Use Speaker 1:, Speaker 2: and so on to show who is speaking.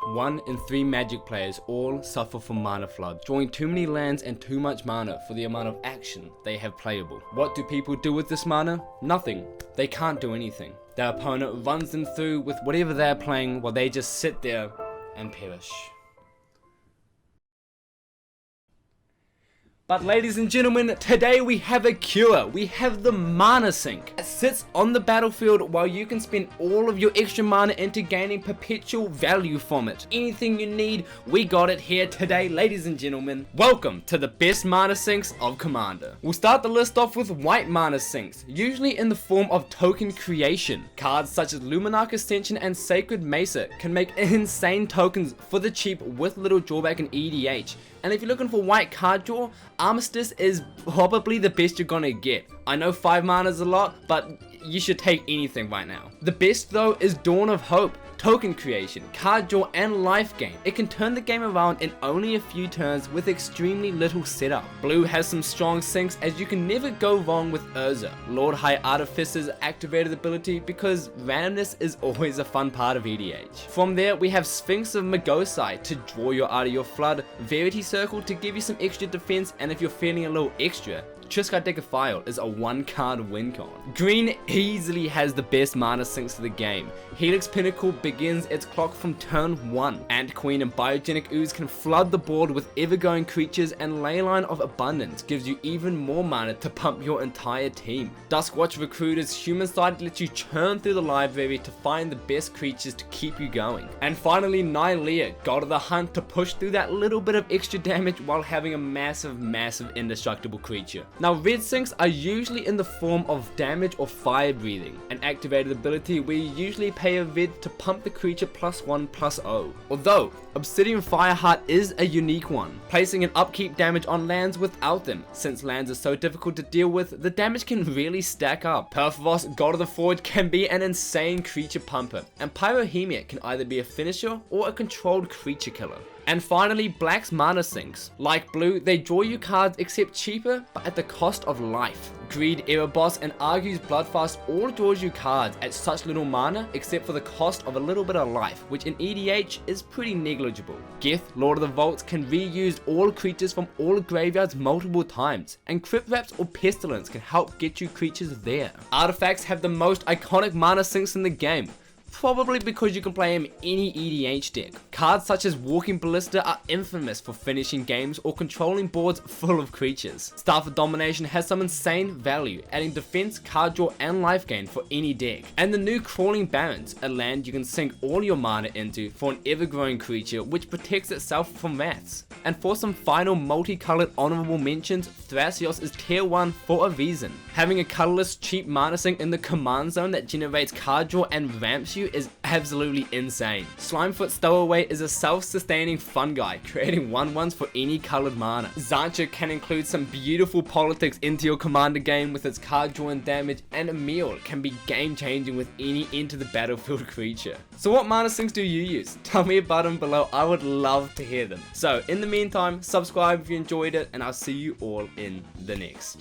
Speaker 1: 1 in 3 Magic players all suffer from mana flood, drawing too many lands and too much mana for the amount of action they have playable. What do people do with this mana? Nothing. They can't do anything. Their opponent runs them through with whatever they're playing while they just sit there and perish. But ladies and gentlemen, today we have a cure. We have the mana sink. It sits on the battlefield while you can spend all of your extra mana into gaining perpetual value from it. Anything you need, we got it here today, ladies and gentlemen. Welcome to the best mana sinks of Commander. We'll start the list off with white mana sinks, usually in the form of token creation. Cards such as Luminarch Ascension and Sacred Mesa can make insane tokens for the cheap with little drawback in EDH. And if you're looking for white card draw, Armistice is probably the best you're gonna get. I know 5 mana is a lot, but you should take anything right now. The best though is Dawn of Hope. Token creation, card draw, and life gain. It can turn the game around in only a few turns with extremely little setup. Blue has some strong sinks as you can never go wrong with Urza, Lord High Artificer's activated ability, because randomness is always a fun part of EDH. From there we have Sphinx of Magosai to draw you out of your flood, Verity Circle to give you some extra defense, and if you're feeling a little extra, Triskar Decaphile is a 1-card win con. Green easily has the best mana sinks of the game. Helix Pinnacle begins its clock from turn 1. Ant Queen and Biogenic Ooze can flood the board with ever-going creatures, and Leyline of Abundance gives you even more mana to pump your entire team. Duskwatch Recruiter's human side lets you churn through the library to find the best creatures to keep you going. And finally, Nylea, God of the Hunt, to push through that little bit of extra damage while having a massive indestructible creature. Now, red sinks are usually in the form of damage or fire breathing, an activated ability where you usually pay a red to pump the creature +1/+0. Although, Obsidian Fireheart is a unique one, placing an upkeep damage on lands without them. Since lands are so difficult to deal with, the damage can really stack up. Perforos, God of the Forge, can be an insane creature pumper, and Pyrohemia can either be a finisher or a controlled creature killer. And finally, Black's mana sinks. Like Blue, they draw you cards except cheaper, but at the cost of life. Greed, Erebos, and Argue's Bloodfast all draws you cards at such little mana, except for the cost of a little bit of life, which in EDH is pretty negligible. Geth, Lord of the Vaults, can reuse all creatures from all graveyards multiple times, and Crypt Wraps or Pestilence can help get you creatures there. Artifacts have the most iconic mana sinks in the game, probably because you can play him any EDH deck. Cards such as Walking Ballista are infamous for finishing games or controlling boards full of creatures. Staff of Domination has some insane value, adding defense, card draw, and life gain for any deck. And the new Crawling Barrens, a land you can sink all your mana into for an ever-growing creature which protects itself from wraths. And for some final multicolored honorable mentions, Thrasios is tier 1 for a reason. Having a colorless cheap mana sink in the command zone that generates card draw and ramps you is absolutely insane. Slimefoot Stowaway is a self-sustaining fungi, creating 1/1s for any colored mana. Zancha can include some beautiful politics into your commander game with its card draw and damage, and Emil can be game changing with any enter the battlefield creature. So what mana sinks do you use? Tell me about them below, I would love to hear them. So in the meantime, subscribe if you enjoyed it, and I'll see you all in the next.